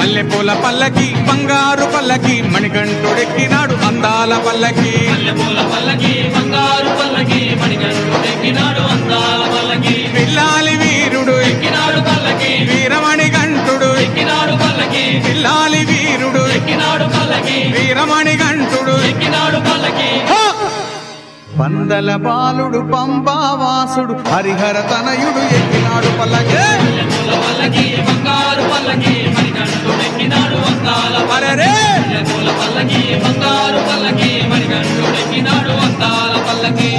మల్లెపూల పల్లకి బంగారు పల్లకి మణికంఠుడెక్కినాడు అందాల పల్లకి మల్లెపూల పల్లకి బంగారు పల్లకి మణికంఠుడెక్కినాడు అందాల పల్లకి పిల్లాలి వీరుడు ఎక్కినాడు పల్లకి వీరమణి గంటుడు ఎక్కినాడు పల్లకి పిల్లాలి వీరుడు ఎక్కినాడు పల్లకి వీరమణి గంటుడు ఎక్కినాడు పల్లకి పందల బాలుడు పంబావాసుడు హరిహర తనయుడు ఎక్కినాడు పల్లకి బంగారు పల్లకి మణికంఠుడు ఎక్కినాడు అందాల పల్లకి బంగారు పల్లకి మణికంఠుడు ఎక్కినాడు అందాల పల్లకి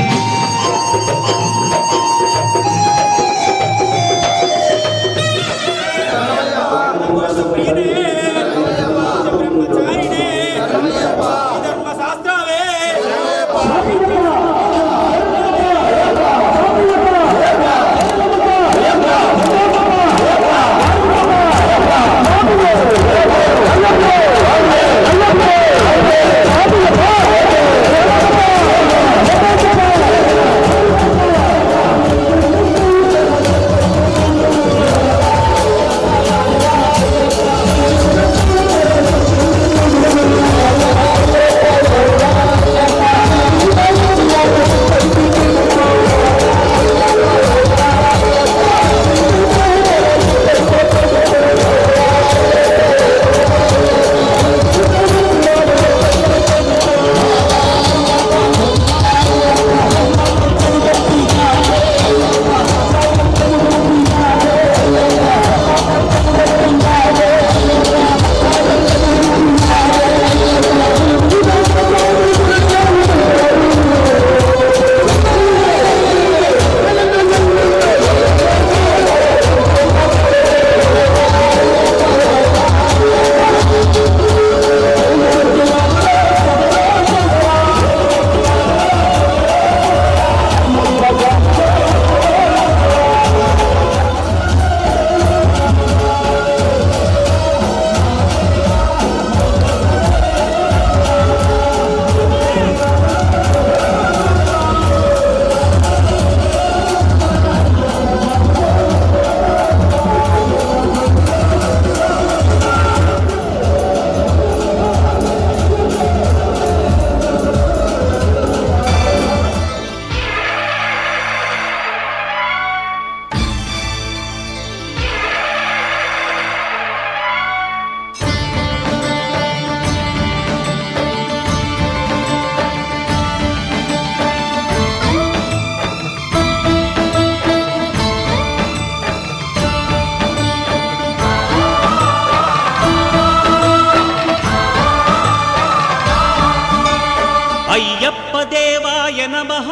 అయ్యప్ప దేవాయ నమః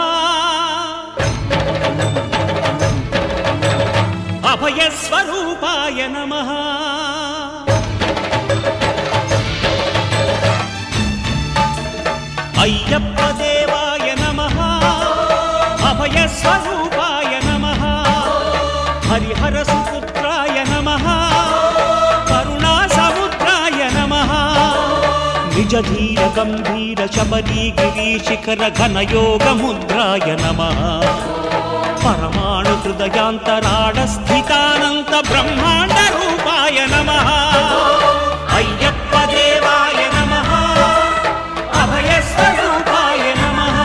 అభయ స్వరూపాయ నమః అయ్యప్ప దేవాయ నమః అభయ స్వరూపాయ నమః హరిహర సుపుత్రాయ నమః కరుణా సముద్రాయ నమః నిజ ధీర గంభీర శబరీ గిరీశిఖర ఘనయోగ ముద్రాయ నమః పరమాణు హృదయాంతరాళ స్థితానంత బ్రహ్మాండ రూపాయ నమః అయ్యప్ప దేవాయ నమః అభయ స్వరూపాయ నమః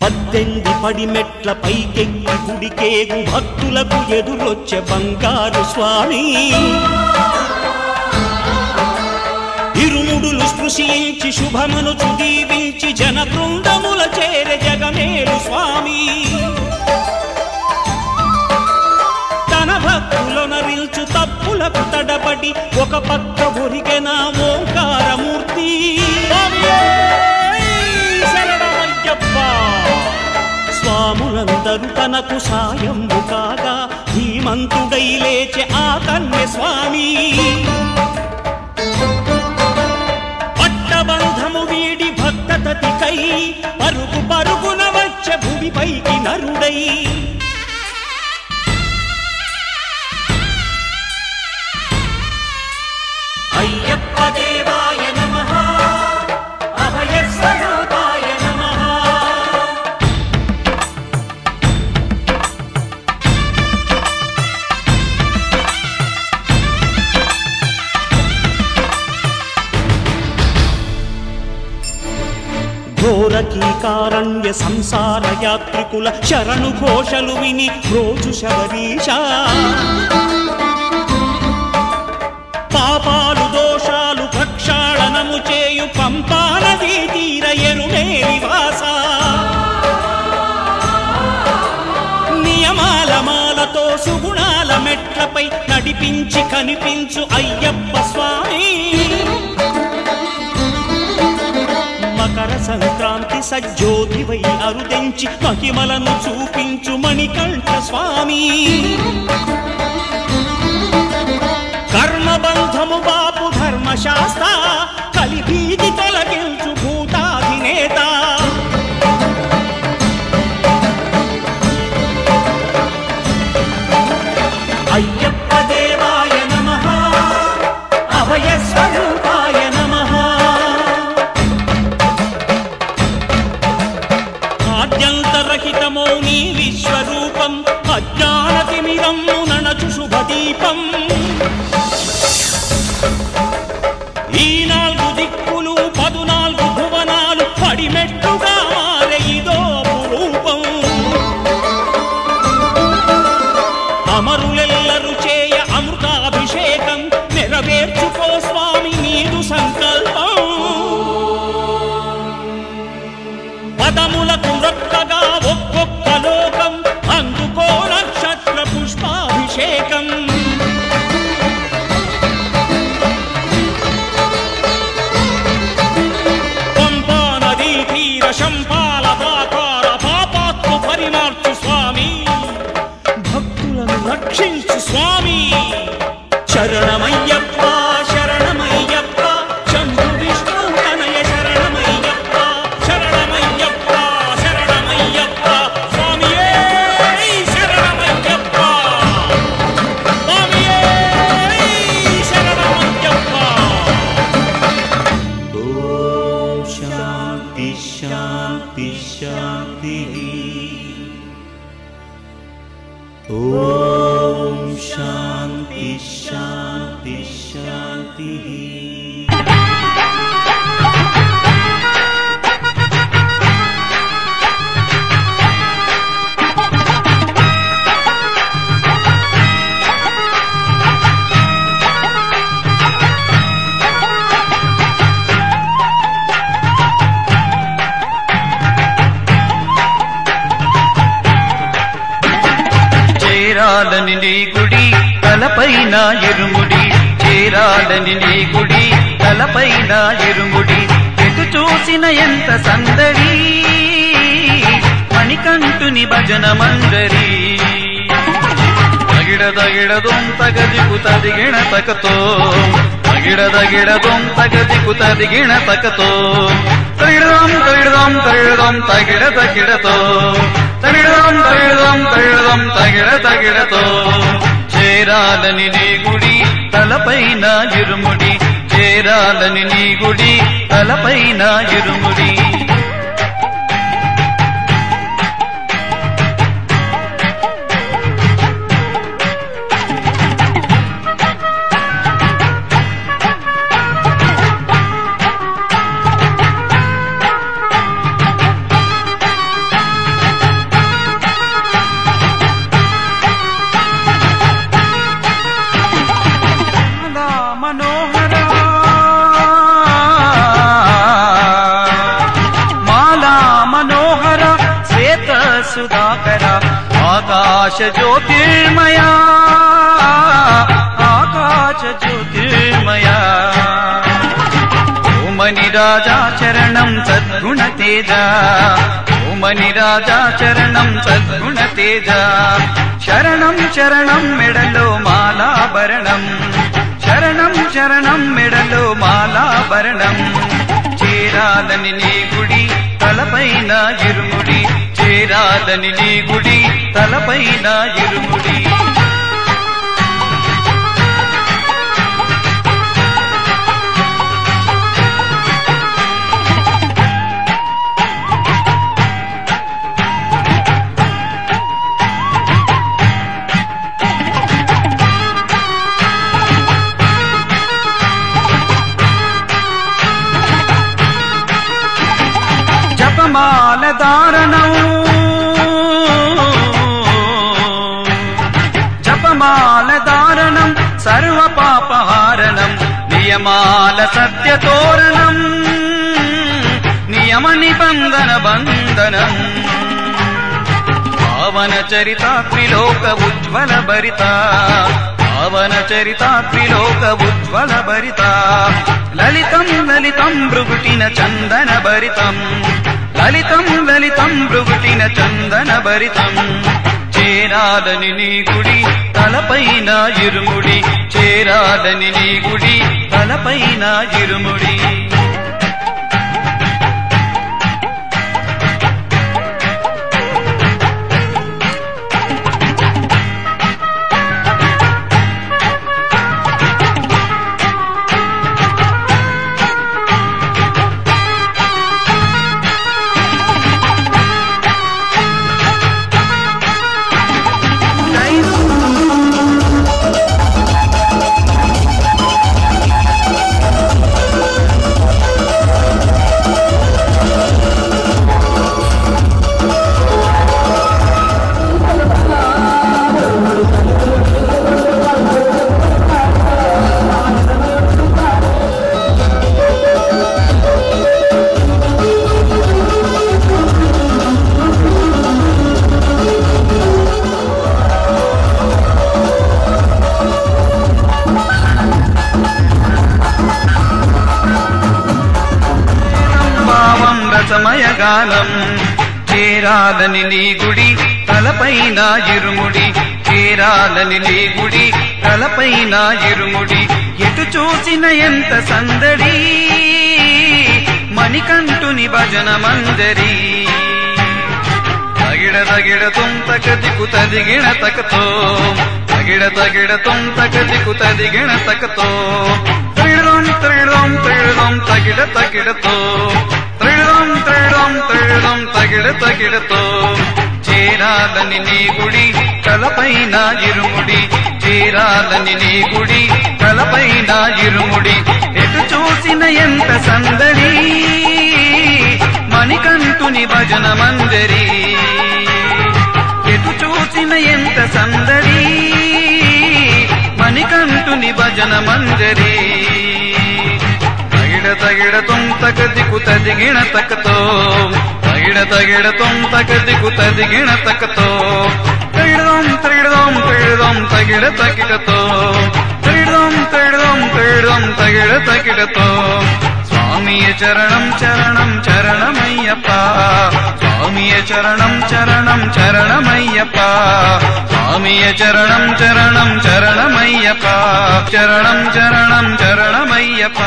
పద్దెంది పడిమెట్ల పైకెక్కి గుడికేగు భక్తులకు ఎదురొచ్చే బంగారు స్వామి ఇరుముడులు స్పృశించి శుభమును దీవించి జన బృందముల చేరే జగమేలు స్వామి తన భక్తులొనరిల్చు తప్పులకు తడబడి ఒక పక్క ఒరిగెన ఓంకారమూర్తి స్వాములందరూ తనకు సాయము కాగా ధీమంతుడై లేచే ఆ కన్య స్వామి భక్తులై అయ్యప్ప దేవాయ నమః అభయ స్వరూపాయ నమః. ఘోరకీకారణ్య సంసార యాత్రికుల శరణు ఘోషలు విని రోజు శబరీశ పాపాలు దోషాలు ప్రక్షాళనము చేయు పంపా నదీ తీర ఎరుమేలి వాస నియమాల మాలతో సుగుణాల మెట్లపై నడిపించి కనిపించు అయ్యప్ప స్వామి. మకర సంక్రాంతి సజ్జోతివై అరుదెంచి మహిమలను చూపించు మణికంఠ స్వామి. కర్మబంధము బాపు ధర్మశాస్త్ర కలిభీతి తొలగించు భూతాధినేత. అయ్యప్ప దేవాయ నమః అభయ స్వరూపాయ నమః. ఆద్యంతరహితమో నీ విశ్వరూపం అజ్ఞానతిమిరము ననచు శుభదీపం. ఈ 4 దిక్కులు 14 భువనాలు పడిమెట్టుగా మారే ఇదో అపురూపం. అమరులెల్లరు చేయ అమృతాభిషేకం నెరవేర్చుకో స్వామి నీదు సంకల్పం. పదములకు రొక్కగా ఒక్కొక్క లోకం అందుకో నక్షత్ర పుష్పాభిషేకం. పంపా నదీ తీర శంపాల దాకార పాపాత్ము పరిమార్చు స్వామి. భక్తులను రక్షించు స్వామి. శరణమయ్యప్ప శరణమయ్యప్ప శంభు విష్ణు తనయ శరణమయ్యప్ప శరణమయ్యప్ప శరణమయ్యప్ప స్వామియే శరణమయ్యప్ప స్వామియే శరణమయ్యప్ప. ఓం శాంతి శాంతి శాంతి. ఓం శాంతి శాంతి శాంతి. చేరాలని నీ గుడి తలపైన ఇరుముడి. చేరాలని నీ గుడి తలపైన ఇరుముడి. ఎటు చూసిన ఎంత సందడి మణికంఠుని భజన మందరి. తగిడదొంతగదికు తదిగిణతకతో తగిడదొంతగదికు తగిడదం తగిడదం తగిడదం తగిడదగిడతో తగిడదం తగిడదగిడతో. చేరాలని నీ గుడి తలపైన ఇరుముడి. చేరాలని నీ గుడి తలపైన ఇరుముడి. సుధాకర ఆకాశ జ్యోతిర్మయా ఆకాశ జ్యోతిర్మయా. ఓమని రాజా చరణం సద్గుణ తేజ. ఓమని రాజా చరణం సద్గుణ తేజ. శరణం శరణం మెడలో మాలాభరణం. శరణం శరణం మెడలో మాలాభరణం. చేరాలని నీ గుడి తలపైన ఇరుముడి. చేరాలని నీ గుడి తలపైన ఇరుముడి జపమాల దారణం జపమాల దారణం సర్వ పాపహారణం నియమాల సత్యతోరణం నియమ నిబంధన బంధనం పావన చరితాత్రిలోక ఉజ్వల భరిత పావన చరితాత్రిలోక ఉజ్వల భరిత లలితం లలితం భృగుటిన చందన భరితం లలితం లలితం భృగుటిన చందన భరితం చేరాలని నీ గుడి తలపైన ఇరుముడి చేరాలని నీ గుడి తలపైన ఇరుముడి సమయగానం చేరాలని నీ గుడి తలపైన ఇరుముడి చేరాలని నీ గుడి తలపైన ఇరుముడి ఎటు చూసిన ఎంత సందడి మణికంఠుని భజన మంజరి తగిడ తగిడ తుంతక దిక్కు తదిగిణ తకతో తగిడ తగిడ తుంతక దిక్కు తదిగిణ తకతో త్రిడం త్రిడం త్రిడం తగిడ తగిడతో త్రిడం త్రిడం త్రిడం తగిడ తగిడతో చేరాలని నీ గుడి తలపైన ఇరుముడి చేరాలని నీ గుడి తలపైన ఇరుముడి ఎటు చూసిన ఎంత సందడి మణికంఠుని భజన మంజరి ఎటు చూసిన ఎంత సందడి మణికంఠుని భజన మంజరి తగిడ తగిడ తుంతక దిక్కు తదిగిణ తకతో తగిడ తగిడ తుంతక దిక్కు తదిగిణ తకతో త్రిడం త్రిడం త్రిడం తగిడ తగిడతో త్రిడం త్రిడం త్రిడం తగిడ తగిడతో స్వామియ చరణం చరణం చరణమయ్యప్ప స్వామియ చరణం చరణం చరణమయ్యప్ప స్వామియ చరణం చరణం చరణమయ్యప్ప చరణం చరణం చరణమయ్యప్ప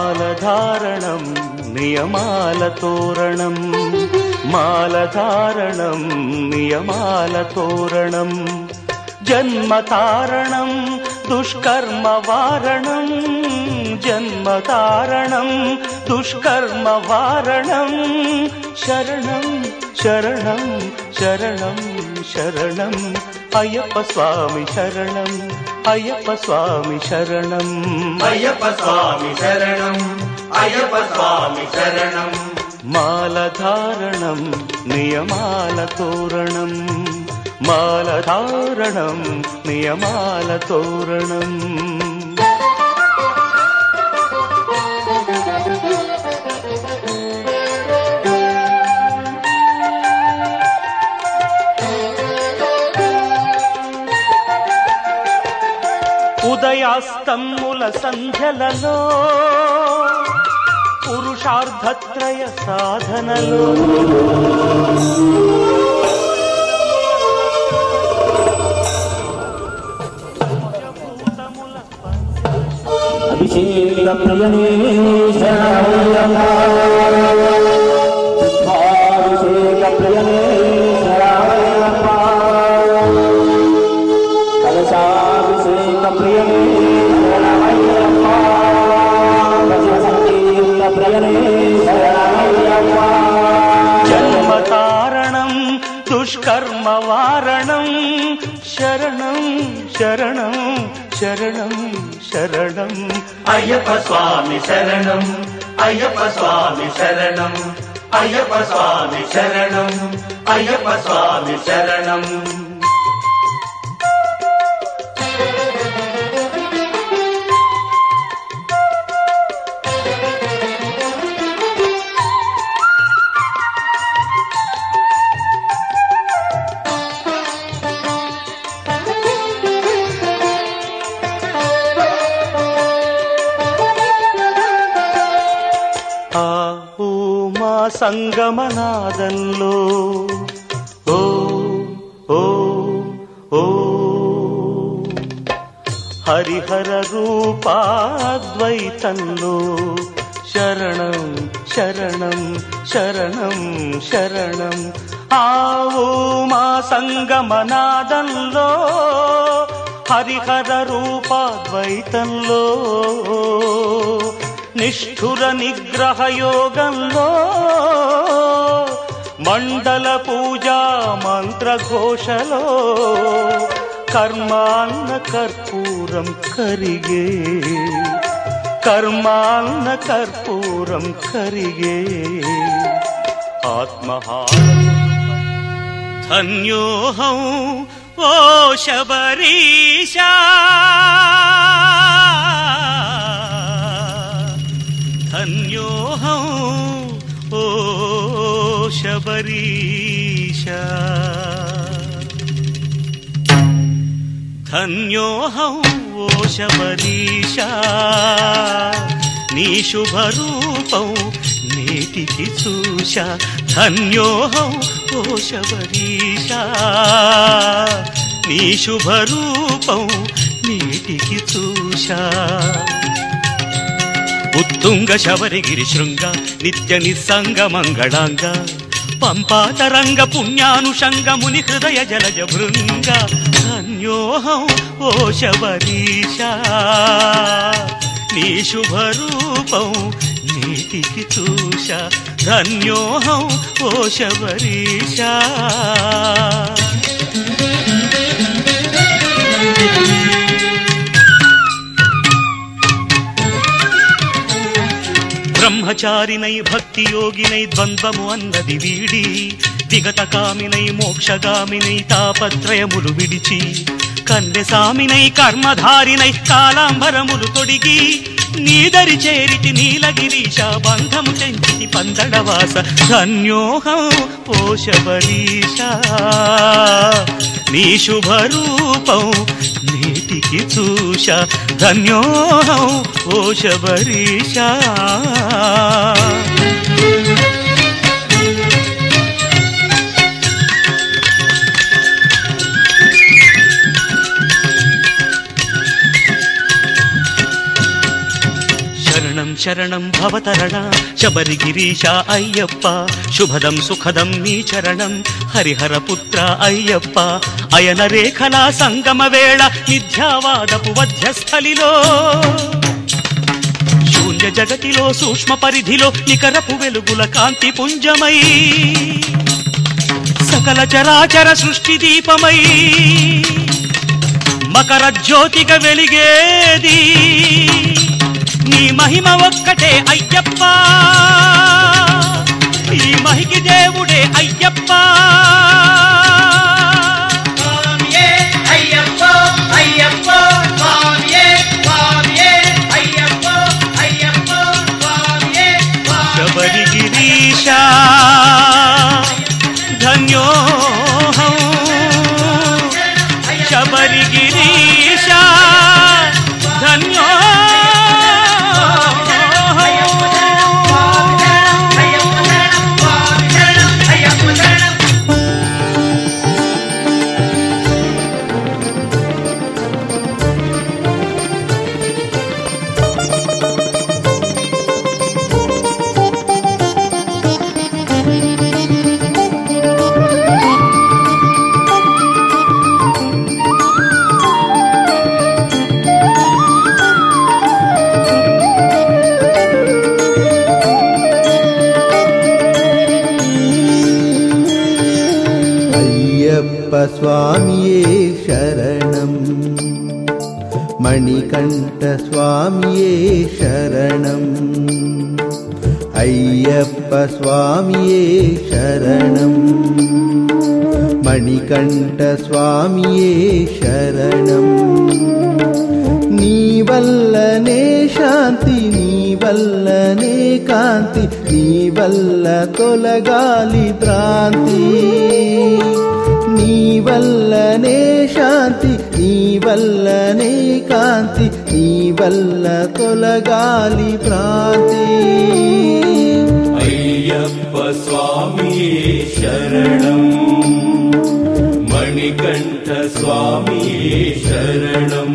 మాలధారణం నియమాల తోరణం మాలధారణం నియమాల తోరణం జన్మతారణం దుష్కర్మ వారణం జన్మతారణం దుష్కర్మ వారణం శరణం శరణం శరణం శరణం అయ్యప్ప స్వామి శరణం అయ్యప్ప స్వామి శరణం అయ్యప్ప స్వామి శరణం అయ్యప్ప స్వామి శరణం మాలధారణం నియమాల తోరణం మాలధారణం నియమాల తోరణం ఉదయాస్తమ్ముల సంధ్యలలో పురుషార్థత్రయ సాధనలో అభిషేక ప్రియనే శరణమయ్యప్ప అభిషేక ప్రియనే శరణమయ్యప్ప కలశాభిషేక ప్రియనే శరణమయ్యప్ప సంకీర్ణ ప్రియనే శరణమయ్యప్ప జన్మకారణం దుష్కర్మ వారణం శరణం శరణం శరణం శరణం అయ్యప్ప స్వామి శరణం అయ్యప్ప స్వామి శరణం అయ్యప్ప స్వామి శరణం అయ్యప్ప స్వామి శరణం సంగమనాదంలో ఓ ఓ ఓ హరిహర రూపాద్వైతంలో శరణం శరణం శరణం శరణం ఆవు మా సంగమనాదంలో హరిహర రూపాద్వైతంలో నిష్ఠుర నిగ్రహ యోగంలో మండల పూజా మంత్రఘోషలో కర్మాన్న కర్పూరం కరిగే కర్మాన్న కర్పూరం కరిగే ఆత్మహారం ధన్యోహం ఓ శబరీశా ధన్యోహం ఓ శబరీశా ధన్యోహం ఓ శబరీశా నీ శుభరూపం నేటికి చూశా ధన్యోహం ఓ శబరీశా నీ శుభరూపం నేటికి చూశా ఉత్తుంగ శబరిగిరి శృంగ నిత్య నిస్సంగ మంగళాంగ పంపాతరంగ పుణ్యానుషంగ ముని హృదయ జలజ భృంగ ధన్యోహం ఓ శబరీశా నీ శుభరూపం నీటికి చూశా ధన్యోహం ఓ శబరీశా బ్రహ్మచారినై భక్తి యోగినై ద్వంద్వము అన్నది వీడి విగతకామినై మోక్షగామినై తాపత్రయములు విడిచి కన్యసామినై కర్మధారినై కాలాంబరములు తొడిగి నీదరి చేరితి నీలగిరీశ బంధము చెంచితి పందడవాస ధన్యోహం ఓ శబరీశా నీ శుభరూపం నీటికి చూశా ధన్యోహం ఓ శబరీశా శరణం శరణం భవతరణ శబరిగిరీశ అయ్యప్ప శుభదం సుఖదం నీ చరణం హరిహర పుత్ర అయ్యప్ప అయన రేఖల సంగమ వేళ మిథ్యావాదపు వధ్యస్థలిలో శూన్య జగతిలో సూక్ష్మ పరిధిలో నికరపు వెలుగుల కాంతి పుంజమై సకల చరాచర సృష్టి దీపమై మకర జ్యోతిగా వెలిగేది నీ మహిమ ఒక్కటే అయ్యప్ప ఈ మహికి దేవుడే అయ్యప్ప శబరిగిరీశా ధన్యోహం శబరిగిరీశా ధన్యో స్వామియే శరణం మణికంఠ స్వామియే శరణం అయ్యప్ప స్వామియే శరణం మణికంఠ స్వామియే శరణం నీ వల్లనే శాంతి నీ వల్లనే కాంతి నీ వల్ల తొలగాలి భ్రాంతి నీ వల్లనే శాంతి నీ వల్లనే కాంతి నీ వల్ల తొలగాలి భ్రాంతి అయ్యప్ప స్వామియే శరణం మణికంఠ స్వామియే శరణం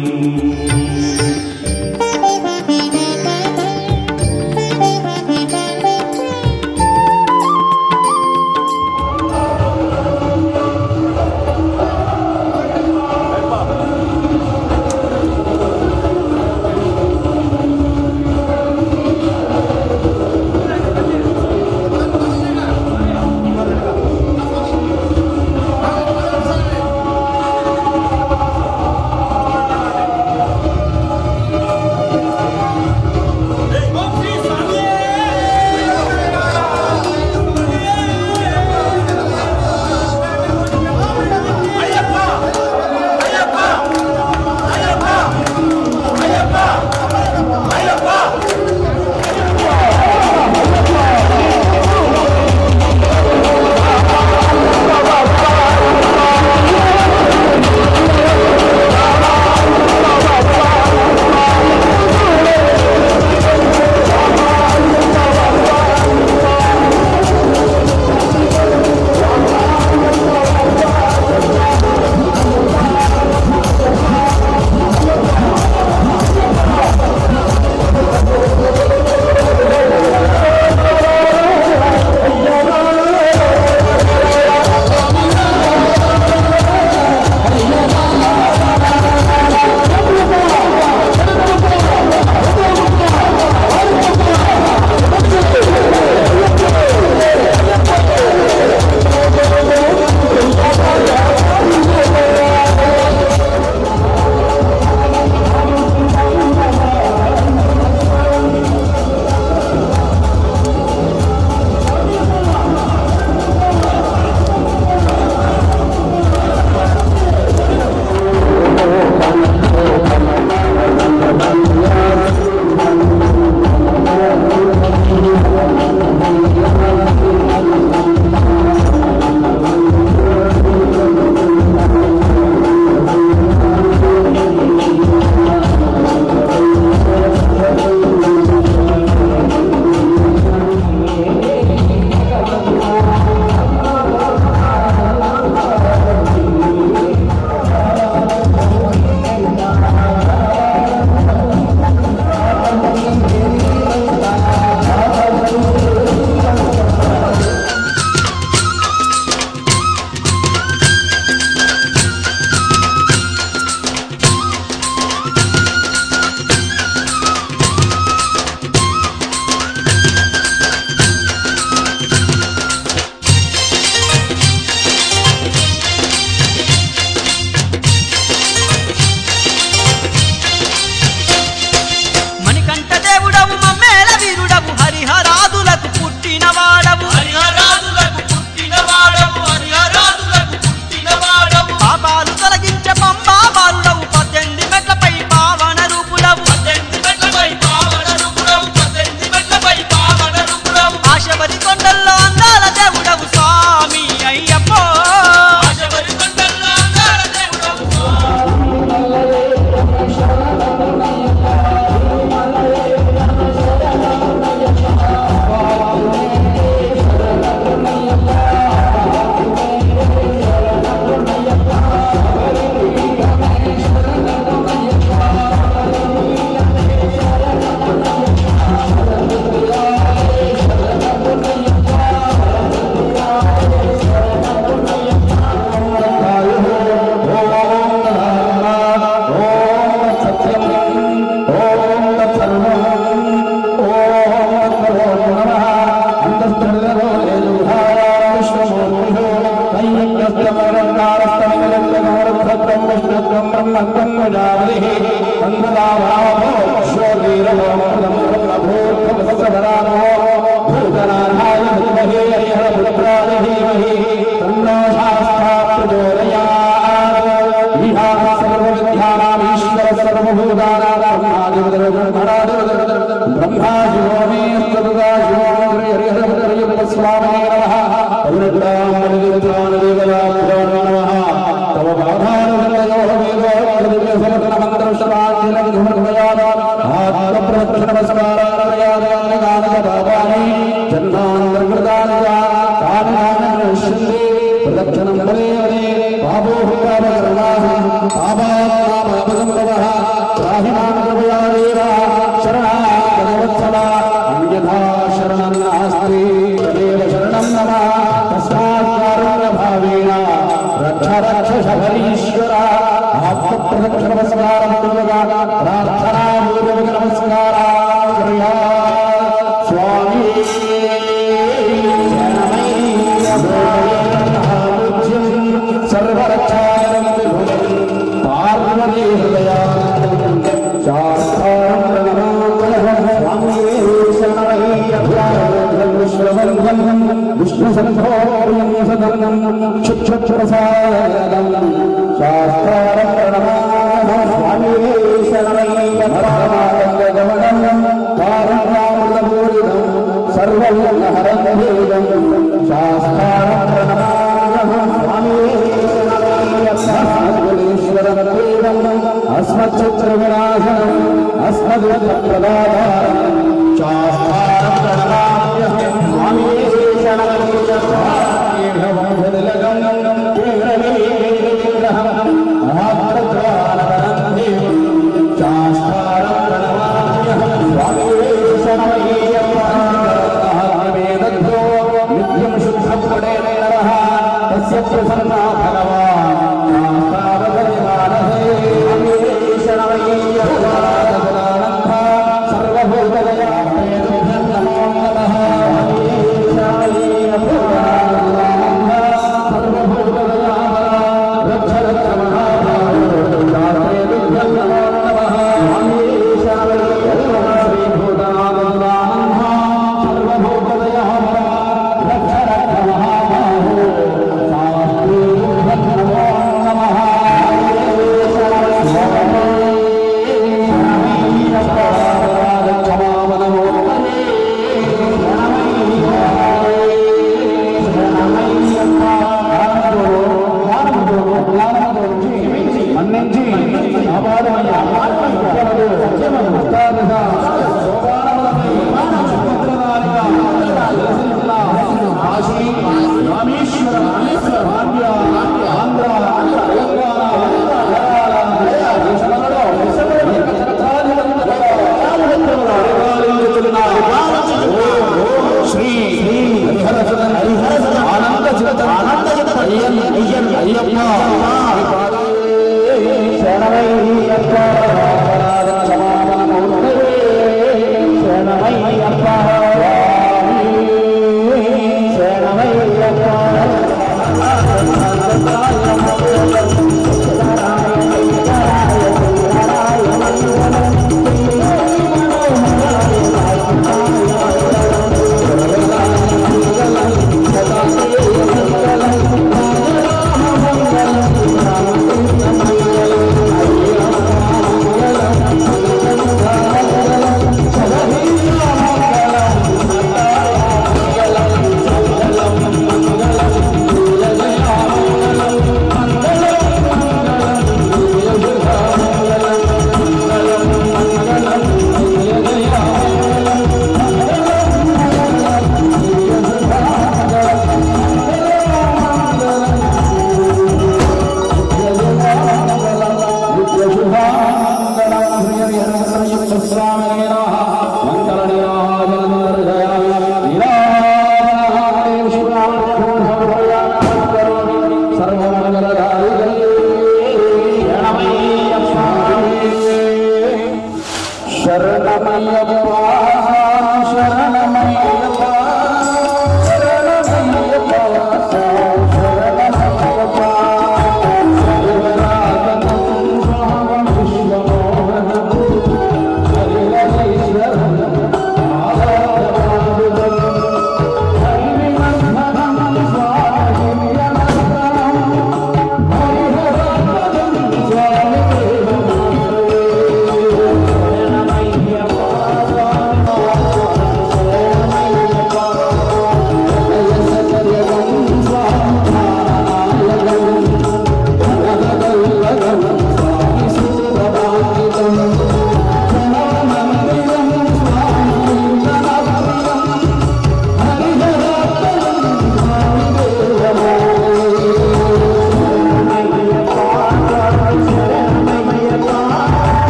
శరణమయ్యప్ప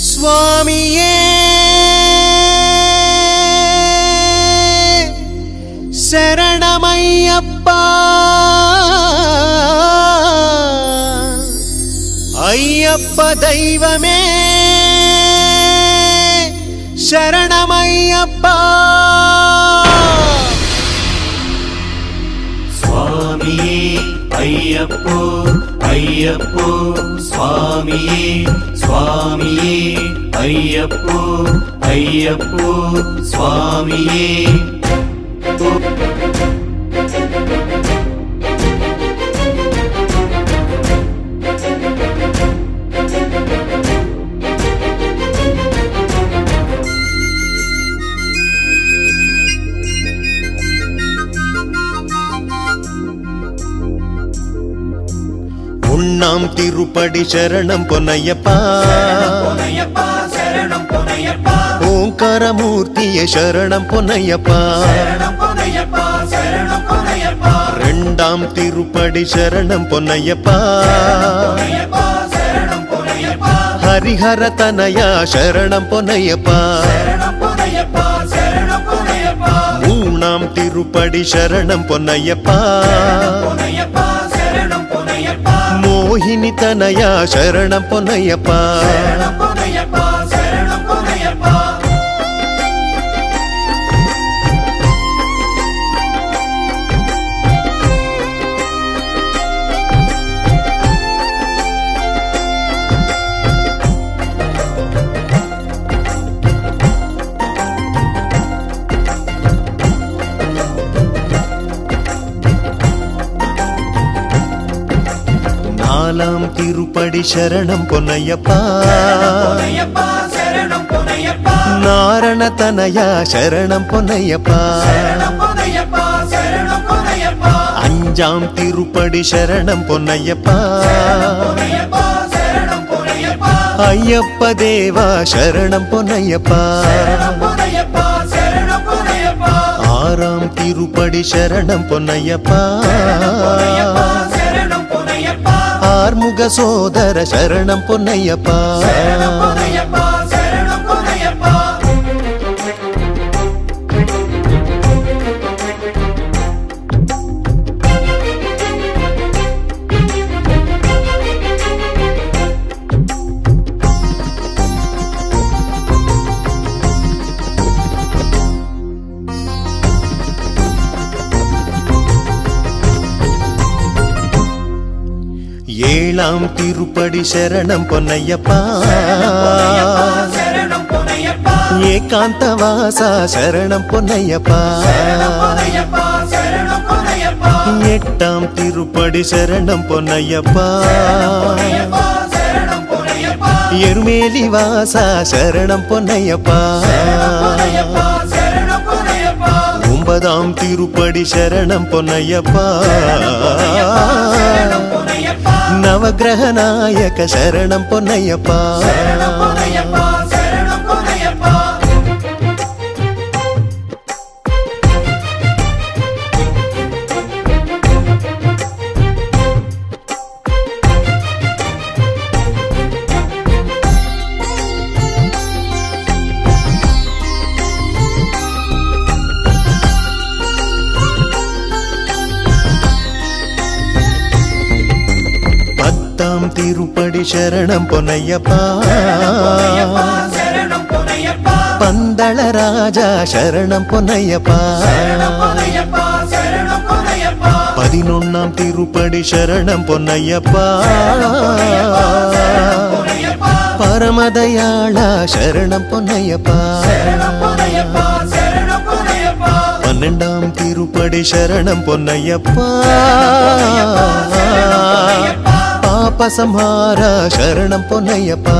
స్వామియే శరణమయ్యప్ప అయ్యప్ప దైవమే శరణమయ్యప్ప స్వామియే అయ్యప్పో అయ్యప్పో స్వామియే స్వామియే అయ్యప్పో అయ్యప్పో స్వామియే உண்ணாம் திருப்படி சரணம் பொன்னையப்பா ஓங்காரமூர்த்திய சரணம் பொன்னையப்பா ரெண்டாம் திருப்படி சரணம் பொன்னையப்பா ஹரிஹர தனயா சரணம் பொன்னையப்பா மூணாம் திருப்படி சரணம் பொன்னையப்பா மோகினி தனயா சரணம் பொன்னையப்பா நாலாம் திருப்படி சரணம் பொன்னையப்பா நாரண தனயா சரணம் பொன்னையப்பா அஞ்சாம் திருப்படி சரணம் பொன்னையப்பா ஐயப்ப தேவா சரணம் பொன்னையப்பா ஆறாம் திருப்படி சரணம் பொன்னையப்பா ஆர்முக சோதர சரணம் பொன்னையப்பா ஏழாம் திருப்படி சரணம் பொன்னையப்பா ஏகாந்த வாசா சரணம் பொன்னையப்பா எட்டாம் திருப்படி சரணம் பொன்னையப்பா எருமேலி வாசா சரணம் பொன்னையப்பா ஒன்பதாம் திருப்படி சரணம் பொன்னையப்பா నవగ్రహ నాయక శరణం పొన్నయ్యప్ప திருப்படி சரணம் பொன்னையப்பா பந்தள ராஜா சரணம் பொன்னையப்பா 11ஆம் திருப்படி சரணம் பொன்னையப்பா பரமதயாளா சரணம் பொன்னையப்பா 12ஆம் திருப்படி சரணம் பொன்னையப்பா பாப சம்ஹார சரணம் பொன்னையப்பா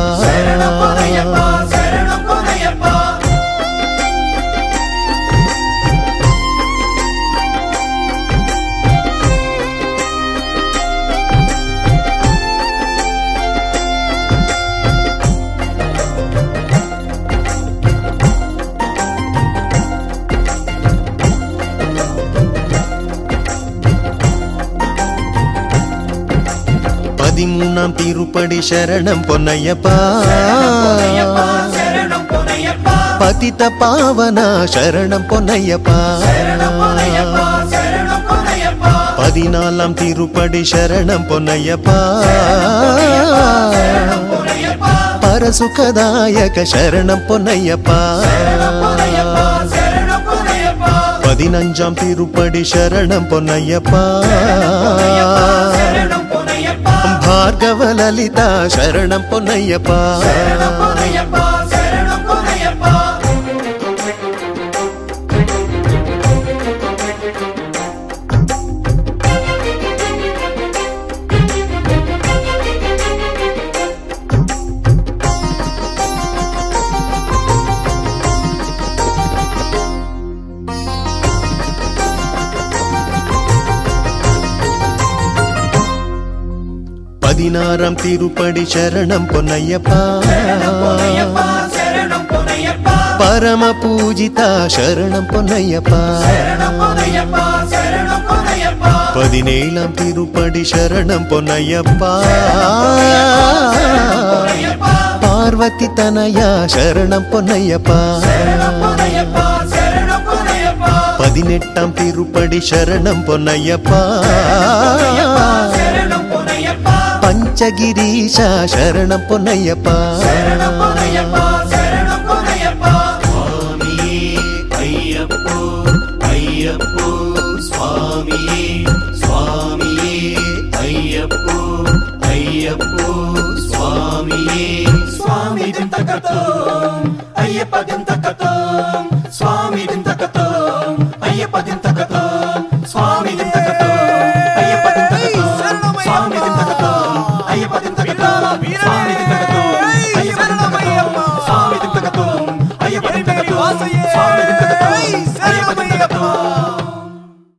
பதிமூணாம் திருப்படி சரணம் பொன்னையப்பா பதித பாவனா சரணம் பொன்னையப்பா 14ஆம் திருப்படி சரணம் பொன்னையப்பா பரசுகதாயக சரணம் பொன்னையப்பா 15ஆம் திருப்படி சரணம் பொன்னையப்பா భార్గవ లలిత శరణం పొన్నయ్యప్ప பதினாறாம் திருப்படி சரணம் பொன்னையப்பா பரம பூஜித சரணம் பொன்னையப்பா 17ஆம் திருப்படி சரணம் பொன்னையப்பா பார்வதி தனயா சரணம் பொன்னையப்பா 18ஆம் திருப்படி சரணம் பொன்னையப்பா పంచగిరీశ శరణం పొన్నయ్యప్పా స్వామియే అయ్యప్పో అయ్యప్పో స్వామియే స్వామియే అయ్యప్పో అయ్యప్పో స్వామియే స్వామి దింతకతం అయ్యప్ప దింతకతం స్వామి దింతకతం అయ్యప్ప దింతకతం స్వామి దింతకతం అయ్యప్ప దింతకతం స్వామి దింతకతం